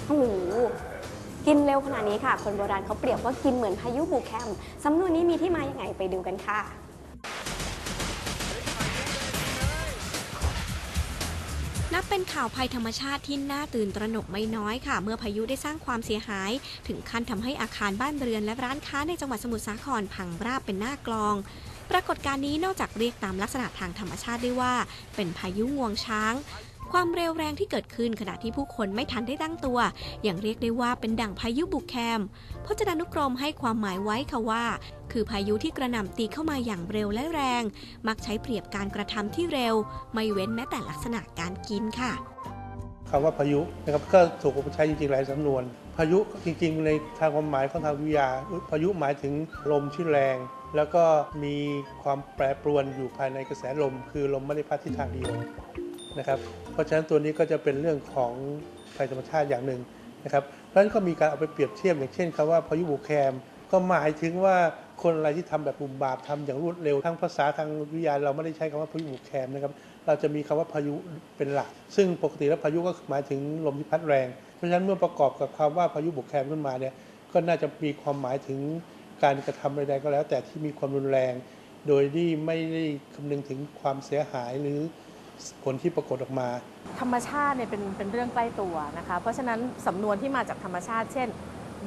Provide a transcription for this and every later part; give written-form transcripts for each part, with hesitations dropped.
โอ้โหกินเร็วขนาดนี้ค่ะคนโบราณเขาเปรียบว่ากินเหมือนพายุบุกแคมสำนวนนี้มีที่มาอย่างไงไปดูกันค่ะนับเป็นข่าวภัยธรรมชาติที่น่าตื่นตระหนกไม่น้อยค่ะเมื่อพายุได้สร้างความเสียหายถึงขั้นทำให้อาคารบ้านเรือนและร้านค้าในจังหวัดสมุทรสาครพังราบเป็นหน้ากลองปรากฏการณ์นี้นอกจากเรียกตามลักษณะทางธรรมชาติได้ว่าเป็นพายุงวงช้างความเร็วแรงที่เกิดขึ้นขณะที่ผู้คนไม่ทันได้ตั้งตัวอย่างเรียกได้ว่าเป็นดั่งพายุบุกแคมพจนานุกรมให้ความหมายไว้ค่ะว่าคือพายุที่กระหน่ำตีเข้ามาอย่างเร็วและแรงมักใช้เปรียบการกระทำที่เร็วไม่เว้นแม้แต่ลักษณะการกินค่ะคำว่าพายุนะครับก็ถูกใช้จริงๆหลายสำนวนพายุจริงๆในทางความหมายของทางวิทยาพายุหมายถึงลมที่แรงแล้วก็มีความแปรปรวนอยู่ภายในกระแสลมคือลมไม่ได้พัดทิศทางเดียวนะครับเพราะฉะนั้นตัวนี้ก็จะเป็นเรื่องของภัยธรรมชาติอย่างหนึ่งนะครับเพราะฉะนั้นก็มีการเอาไปเปรียบเทียบอย่างเช่นคำว่าพายุบุกแคมก็หมายถึงว่าคนอะไรที่ทำแบบบุ่มบาปทำอย่างรวดเร็วทั้งภาษาทางวิทยาเราไม่ได้ใช้คำว่าพายุบุกแคมนะครับเราจะมีคำว่าพายุเป็นหลักซึ่งปกติแล้วพายุก็หมายถึงลมที่พัดแรงเพราะฉะนั้นเมื่อประกอบกับคำว่าพายุบุกแคมขึ้นมาเนี่ยก็น่าจะมีความหมายถึงการกระทำใดๆก็แล้วแต่ที่มีความรุนแรงโดยที่ไม่ได้คำนึงถึงความเสียหายหรือผลที่ปรากฏออกมาธรรมชาติเนี่ยเป็นเรื่องใกล้ตัวนะคะเพราะฉะนั้นสำนวนที่มาจากธรรมชาติเช่น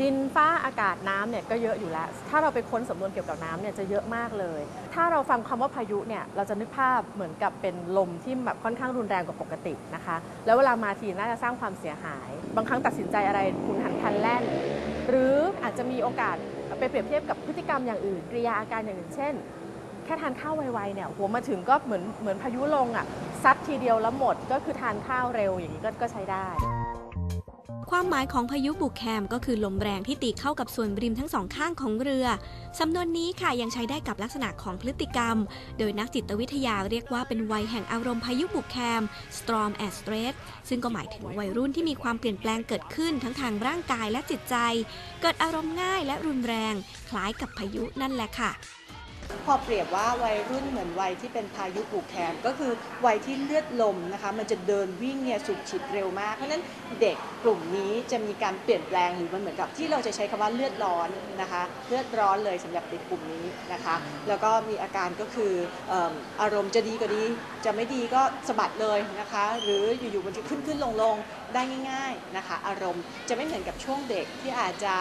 ดินฟ้าอากาศน้ำเนี่ยก็เยอะอยู่แล้วถ้าเราไปค้นสำนวนเกี่ยวกับน้ำเนี่ยจะเยอะมากเลยถ้าเราฟังคำว่าพายุเนี่ยเราจะนึกภาพเหมือนกับเป็นลมที่แบบค่อนข้างรุนแรงกว่าปกตินะคะแล้วเวลามาทีน่าจะสร้างความเสียหายบางครั้งตัดสินใจอะไรหุนหันพลันแล่นหรืออาจจะมีโอกาสไปเปรียบเทียบกับพฤติกรรมอย่างอื่นกริยาอาการอย่างอื่นเช่นแค่ทานข้าวไวๆเนี่ยหัวมาถึงก็เหมือนพายุลงอ่ะซัดทีเดียวแล้วหมดก็คือทานข้าวเร็วอย่างนี้ก็ใช้ได้ความหมายของพายุบุกแคมก็คือลมแรงที่ตีเข้ากับส่วนริมทั้งสองข้างของเรือสำนวนนี้ค่ะยังใช้ได้กับลักษณะของพฤติกรรมโดยนักจิตวิทยาเรียกว่าเป็นวัยแห่งอารมณ์พายุบุกแคม Storm and Stress ซึ่งก็หมายถึงวัยรุ่นที่มีความเปลี่ยนแปลงเกิดขึ้นทั้งทางร่างกายและจิตใจเกิดอารมณ์ง่ายและรุนแรงคล้ายกับพายุนั่นแหละค่ะพอเปรียบว่าวัยรุ่นเหมือนวัยที่เป็นพายุบุกแคมก็คือวัยที่เลือดลมนะคะมันจะเดินวิ่งเนี่ยสุดฉิดเร็วมากเพราะฉะนั้นเด็กกลุ่มนี้จะมีการเปลี่ยนแปลงหรือมันเหมือนกับที่เราจะใช้คำว่าเลือดร้อนนะคะเลือดร้อนเลยสำหรับเด็กกลุ่มนี้นะคะแล้วก็มีอาการก็คืออารมณ์จะดีก็ดีจะไม่ดีก็สะบัดเลยนะคะหรืออยู่ๆมันจะขึ้นลงได้ง่ายๆนะคะอารมณ์จะไม่เหมือนกับช่วงเด็กที่อาจจะ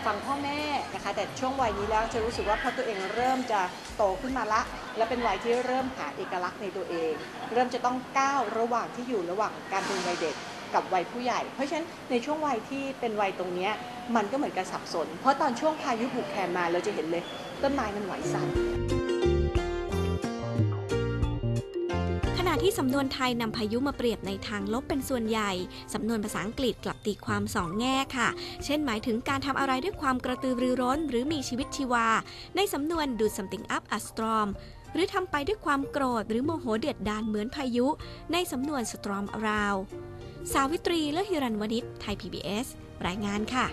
ฟังพ่อแม่นะคะแต่ช่วงวัยนี้แล้วจะรู้สึกว่าพอตัวเองเริ่มจะโตขึ้นมาละและเป็นวัยที่เริ่มหาเอกลักษณ์ในตัวเองเริ่มจะต้องก้าวระหว่างที่อยู่ระหว่างการเป็นวัยเด็กกับวัยผู้ใหญ่เพราะฉะนั้นในช่วงวัยที่เป็นวัยตรงนี้มันก็เหมือนกับสับสนเพราะตอนช่วงพายุบุกแคมมาเราจะเห็นเลยต้นไม้มันไหวสั่นขณะที่สำนวนไทยนำพายุมาเปรียบในทางลบเป็นส่วนใหญ่สำนวนภาษาอังกฤษกลับตีความสองแง่ค่ะเช่นหมายถึงการทำอะไรด้วยความกระตือรือร้นหรือมีชีวิตชีวาในสำนวน do something up a storm หรือทำไปด้วยความโกรธหรือโมโหเดือดดาลเหมือนพายุในสำนวน storm around สาวิตรี เลิศฮิรัญวณิช ไทย PBS รายงานค่ะ